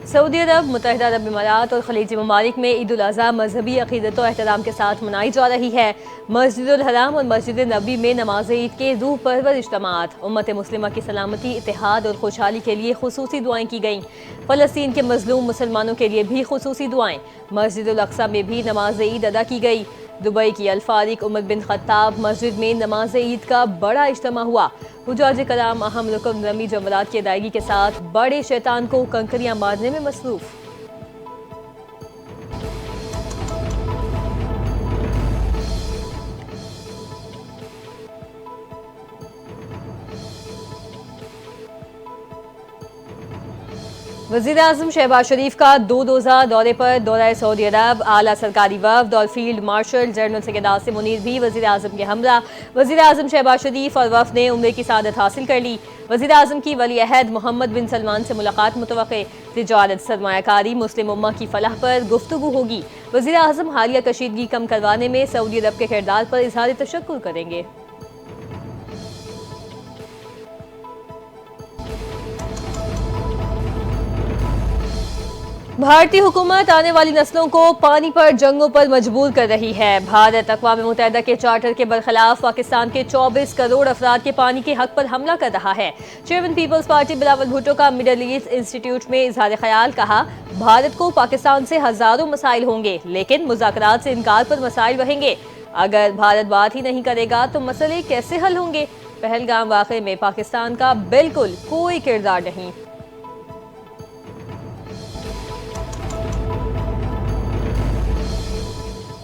Saudi अरब, मुत्तहिदा अरब इमारात और खलीजी ममालिक में ईद उल अज़हा मजहबी अक़ीदत और एहतराम के साथ मनाई जा रही है। मस्जिदुल हराम और मस्जिद नबी में नमाज ईद के रूह परवर इज्तिमात, उम्मत मुस्लिमा की सलामती, इत्तेहाद और खुशहाली के लिए खुसूसी दुआएं की गईं। फ़लस्तीन के मजलूम मुसलमानों के लिए भी खुसूसी दुआएं। मस्जिदुल अक़सा में भी नमाज ईद अदा की गई। दुबई की अल फारिक उमर बिन खत्ताब मस्जिद में नमाज ईद का बड़ा इज्तिमा हुआ। हुज्जाज कराम अहम रुकन रमी जमरात की अदायगी के साथ बड़े शैतान को कंकरियां मारने में मसरूफ। वज़ीर आज़म शहबाज शरीफ का 2 रोज़ा दौरे पर दौरा सऊदी अरब, आला सरकारी वफ़द और field marshal general Syed Asim Munir भी वज़ीर आज़म के हमरा। वज़ीर आज़म शहबाज शरीफ और वफ़द ने उम्रे की सादत हासिल कर ली। वज़ीर आज़म की वली अहद मोहम्मद बिन सलमान से मुलाकात मुतवक्के। तिजारत, सरमायाकारी, मुस्लिम उम्मा की फलाह पर गुफ्तगू होगी। वज़ीर आज़म हालिया कशीदगी कम करवाने में सऊदी अरब के किरदार पर इज़हार तशक्कुर करेंगे। भारतीय हुकूमत आने वाली नस्लों को पानी पर जंगों पर मजबूर कर रही है। भारत अक़वाम मुत्तहिदा के चार्टर के बरखिलाफ पाकिस्तान के 24 करोड़ अफराद के पानी के हक पर हमला कर रहा है। चेयरमैन पीपल्स पार्टी बिलावल भुट्टो का मिडल ईस्ट इंस्टीट्यूट में इजहार ख्याल, कहा भारत को पाकिस्तान से हजारों मसाइल होंगे लेकिन मुज़ाकरात से इनकार पर मसाइल रहेंगे। अगर भारत बात ही नहीं करेगा तो मसले कैसे हल होंगे। पहलगाम वाक़े में पाकिस्तान का बिल्कुल कोई किरदार नहीं।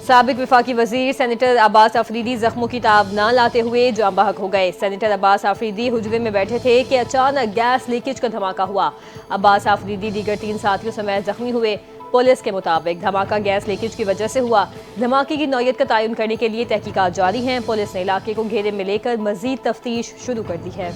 साबिक विफाकी वजीर सेनेटर अब्बास अफरीदी जख्मों की ताब न लाते हुए जान बहक हो गए। सेनेटर अब्बास अफरीदी हुजरे में बैठे थे कि अचानक गैस लीकेज का धमाका हुआ। अब्बास अफरीदी दीगर 3 साथियों समेत जख्मी हुए। पुलिस के मुताबिक धमाका गैस लीकेज की वजह से हुआ। धमाके की नौयत का तयन करने के लिए तहकीकात जारी हैं। पुलिस ने इलाके को घेरे में लेकर मजीद तफ्तीश शुरू कर दी है।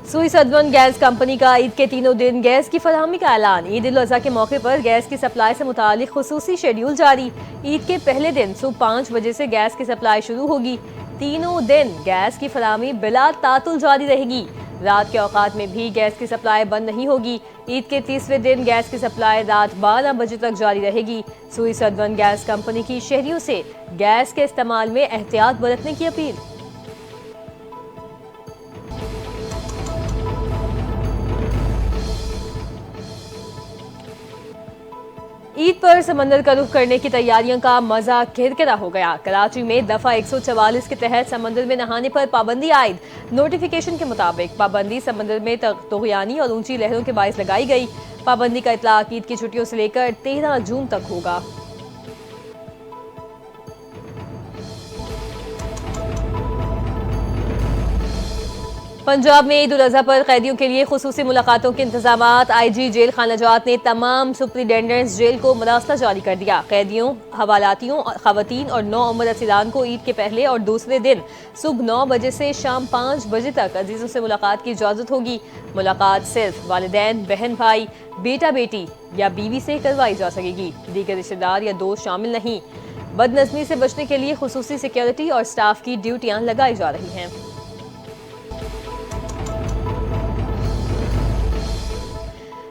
सुई सदवन गैस कंपनी का ईद के तीनों दिन गैस की फराहमी का ऐलान। ईद उल अज़हा के मौके पर गैस की सप्लाई से मुतालिक खुसूसी शेड्यूल जारी। ईद के पहले दिन सुबह 5 बजे से गैस की सप्लाई शुरू होगी। तीनों दिन गैस की फराहमी बिला तातुल जारी रहेगी। रात के औकात में भी गैस की सप्लाई बंद नहीं होगी। ईद के तीसरे दिन गैस की सप्लाई रात 12 बजे तक जारी रहेगी। सुई सदवन गैस कंपनी की शहरियों से गैस के इस्तेमाल में एहतियात बरतने की अपील। ईद पर समंदर का रुख करने की तैयारियों का मजा किरकिरा हो गया। कराची में दफा 144 के तहत समंदर में नहाने पर पाबंदी आयद। नोटिफिकेशन के मुताबिक पाबंदी समंदर में तगयानी और ऊंची लहरों के बायस लगाई गई। पाबंदी का इतलाक ईद की छुट्टियों से लेकर 13 जून तक होगा। पंजाब में ईद उल अज़हा पर कैदियों के लिए खुसूसी मुलाकातों के इंतजामात। IG जेल खाना जात ने तमाम सुप्रिटेंडेंट्स जेल को मरासला जारी कर दिया। कैदियों, हवालातियों, खवातीन और 9 उम्र रसीदान को ईद के पहले और दूसरे दिन सुबह 9 बजे से शाम 5 बजे तक अजीजों से मुलाकात की इजाज़त होगी। मुलाकात सिर्फ वालिदैन, बहन भाई, बेटा बेटी या बीवी से करवाई जा सकेगी। दीगर रिश्तेदार या दोस्त शामिल नहीं। बदनज़मी से बचने के लिए खुसूसी सिक्योरिटी और स्टाफ की ड्यूटियाँ लगाई जा रही हैं।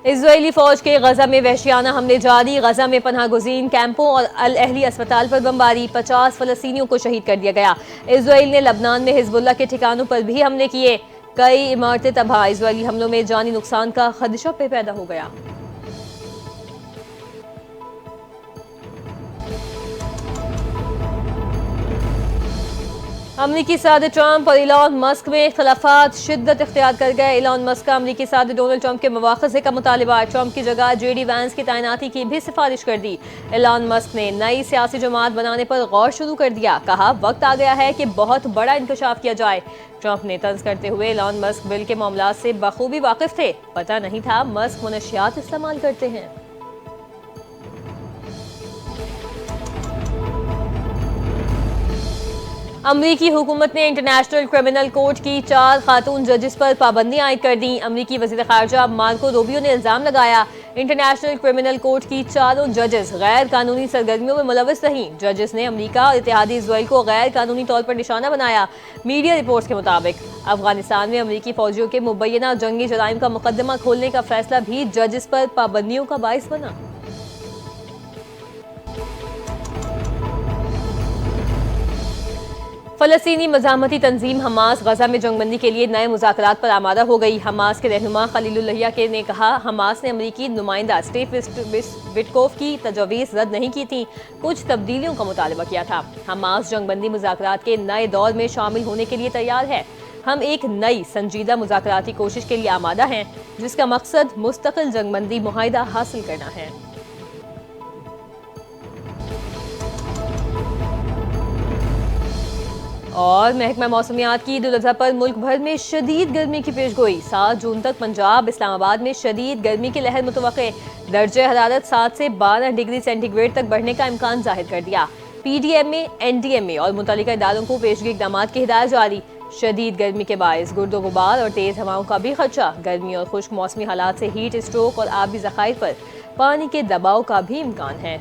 इजरायली फौज के गजा में वहशियाना हमले जारी। गजा में पनाह गुज़ीन कैंपों और अल अहली अस्पताल पर बमबारी। 50 फलस्तीनियों को शहीद कर दिया गया। इजराइल ने लबनान में हिजबुल्लाह के ठिकानों पर भी हमले किए। कई इमारतें तबाह। इजरायली हमलों में जानी नुकसान का खदशा पे पैदा हो गया। अमरीकी सदर ट्रंप और इलॉन मस्क में इख्तलाफात शिद्दत इख्तियार कर गए। इलॉन मस्क का अमरीकी सदर डोनाल्ड ट्रंप के मुआवजे का मुतालिबा। ट्रंप की जगह JD वैंस की तैनाती की भी सिफारिश कर दी। इलॉन मस्क ने नई सियासी जमात बनाने पर गौर शुरू कर दिया। कहा वक्त आ गया है कि बहुत बड़ा इंकशाफ किया जाए। ट्रंप ने तंज करते हुए इलॉन मस्क बिल के मामला से बखूबी वाकिफ थे, पता नहीं था मस्क मुनशियात इस्तेमाल करते हैं। अमरीकी हुकूमत ने इंटरनेशनल क्रिमिनल कोर्ट की 4 खातून जजेस पर पाबंदी आयद कर दी। अमरीकी वज़ीर ख़ारजा मार्को रूबियो ने इल्ज़ाम लगाया इंटरनेशनल क्रिमिनल कोर्ट की चारों जजेस गैर कानूनी सरगर्मियों में मुलविस रहीं। जजेस ने अमेरिका और इत्तेहादी इजराइल को गैर कानूनी तौर पर निशाना बनाया। मीडिया रिपोर्ट्स के मुताबिक अफगानिस्तान में अमेरिकी फौजियों के मुबैना जंगी जराइम का मुकदमा खोलने का फैसला भी जजेस पर पाबंदियों का बाइस बना। फलस्तीनी मज़ाहमती तंजीम हमास गजा में जंगबंदी के लिए नए मुज़ाकरात पर आमादा हो गई। हमास के रहनुमा खलीलुल लहिया के ने कहा, हमास ने अमरीकी नुमाइंदा स्टीव विटकोफ की तजवीज़ रद्द नहीं की थी, कुछ तब्दीलियों का मुतालबा किया था। हमास जंगबंदी मुज़ाकरात के नए दौर में शामिल होने के लिए तैयार है। हम एक नई संजीदा मुज़ाकराती कोशिश के लिए आमादा हैं, जिसका मकसद मुस्तकिल जंगबंदी मुआहिदा हासिल करना है। और महकमा मौसमियात की ईद उल अज़हा पर मुल्क भर में शदीद गर्मी की पेशगोई। 7 जून तक पंजाब इस्लामाबाद में शदीद गर्मी की लहर मुतवक्के। दर्जे हरारत 7 से 12 डिग्री सेंटीग्रेड तक बढ़ने का इम्कान जाहिर कर दिया। PDMA, NDMA और मुतल्लिका इदारों को पेशगी इक़दामात की हिदायत जारी। शदीद गर्मी के बायस गुर्दो गुबार और तेज़ हवाओं का भी खदशा। गर्मी और खुश्क मौसमी हालात से हीट स्ट्रोक और आबी ज़खायर पर पानी के दबाव का भी इम्कान है।